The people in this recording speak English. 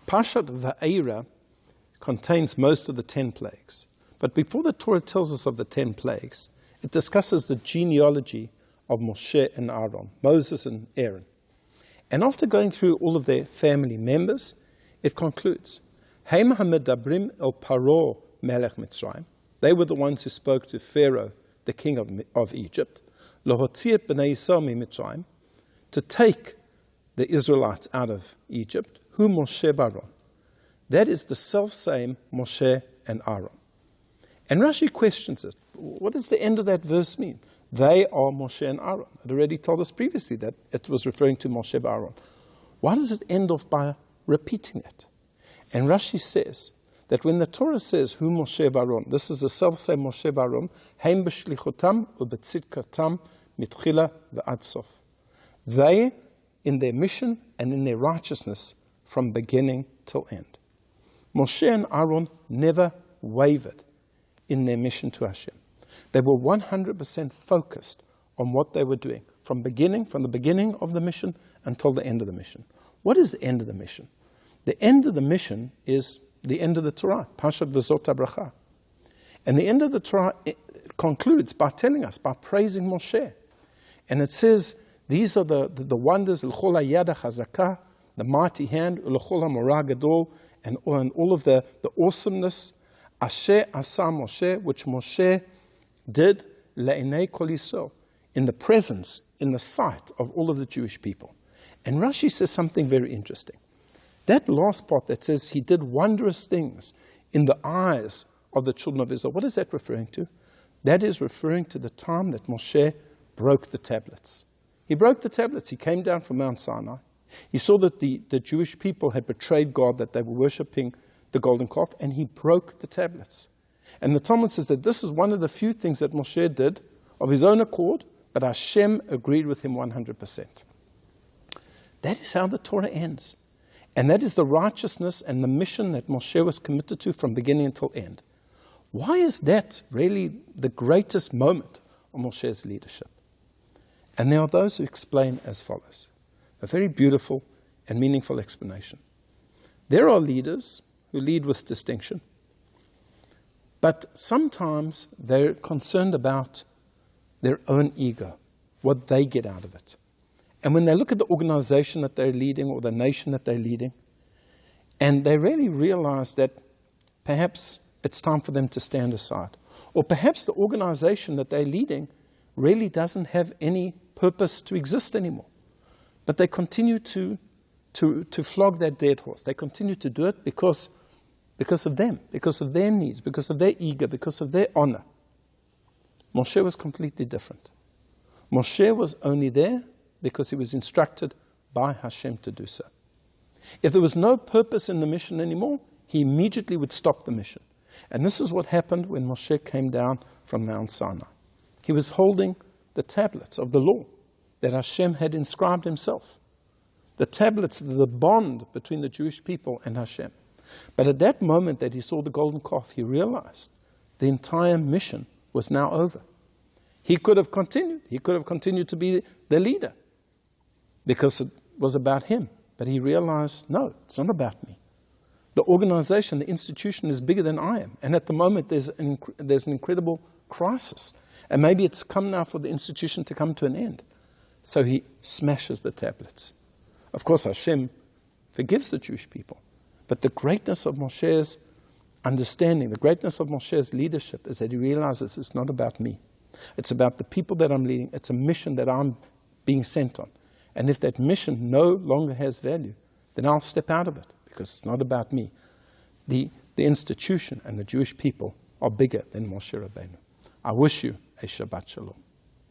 Parshat Vaeira contains most of the 10 plagues. But before the Torah tells us of the 10 plagues, it discusses the genealogy of Moshe and Aaron, Moses and Aaron. And after going through all of their family members, it concludes, Heim hamedabrim el Paro melech Mitzrayim. They were the ones who spoke to Pharaoh, the king of Egypt, Lohotziet b'nei Yisrael mitzrayim, to take the Israelites out of Egypt, who Moshe Baron. That is the self-same Moshe and Aaron. And Rashi questions it. What does the end of that verse mean? They are Moshe and Aaron. I'd already told us previously that it was referring to Moshe and Aaron. Why does it end off by repeating it? And Rashi says that when the Torah says, who Moshe Aaron, this is the self-same Moshe Aaron, heim b'shlichotam u'betzidkatam mitchila v'ad sof. They, in their mission and in their righteousness, from beginning till end. Moshe and Aaron never wavered in their mission to Hashem. They were 100% focused on what they were doing, from the beginning of the mission until the end of the mission. What is the end of the mission? The end of the mission is the end of the Torah, Parshat V'zot HaBracha. And the end of the Torah concludes by telling us, by praising Moshe. And it says, these are the wonders, l'chol hayad hachazakah, the mighty hand, l'chol hamorah gadol, and all of the awesomeness, asher asa Moshe, which Moshe did, le'inei kol Yisrael, in the presence, in the sight of all of the Jewish people. And Rashi says something very interesting. That last part that says he did wondrous things in the eyes of the children of Israel, what is that referring to? That is referring to the time that Moshe broke the tablets. He broke the tablets. He came down from Mount Sinai. He saw that the Jewish people had betrayed God, that they were worshipping the golden calf, and he broke the tablets. And the Talmud says that this is one of the few things that Moshe did of his own accord, but Hashem agreed with him 100%. That is how the Torah ends. And that is the righteousness and the mission that Moshe was committed to from beginning until end. Why is that really the greatest moment of Moshe's leadership? And there are those who explain as follows. A very beautiful and meaningful explanation. There are leaders who lead with distinction, but sometimes they're concerned about their own ego, what they get out of it. And when they look at the organization that they're leading or the nation that they're leading, and they really realize that perhaps it's time for them to stand aside, or perhaps the organization that they're leading really doesn't have any purpose to exist anymore, but they continue to flog that dead horse. They continue to do it because of them, because of their needs, because of their ego, because of their honor. Moshe was completely different. Moshe was only there because he was instructed by Hashem to do so. If there was no purpose in the mission anymore, he immediately would stop the mission. And this is what happened when Moshe came down from Mount Sinai. He was holding the tablets of the law that Hashem had inscribed himself. The tablets, the bond between the Jewish people and Hashem. But at that moment that he saw the golden calf, he realized the entire mission was now over. He could have continued. He could have continued to be the leader because it was about him. But he realized, no, it's not about me. The organization, the institution is bigger than I am. And at the moment, there's an incredible crisis. And maybe it's come now for the institution to come to an end. So he smashes the tablets. Of course, Hashem forgives the Jewish people. But the greatness of Moshe's understanding, the greatness of Moshe's leadership is that he realizes it's not about me. It's about the people that I'm leading. It's a mission that I'm being sent on. And if that mission no longer has value, then I'll step out of it because it's not about me. The institution and the Jewish people are bigger than Moshe Rabbeinu. I wish you a Shabbat Shalom.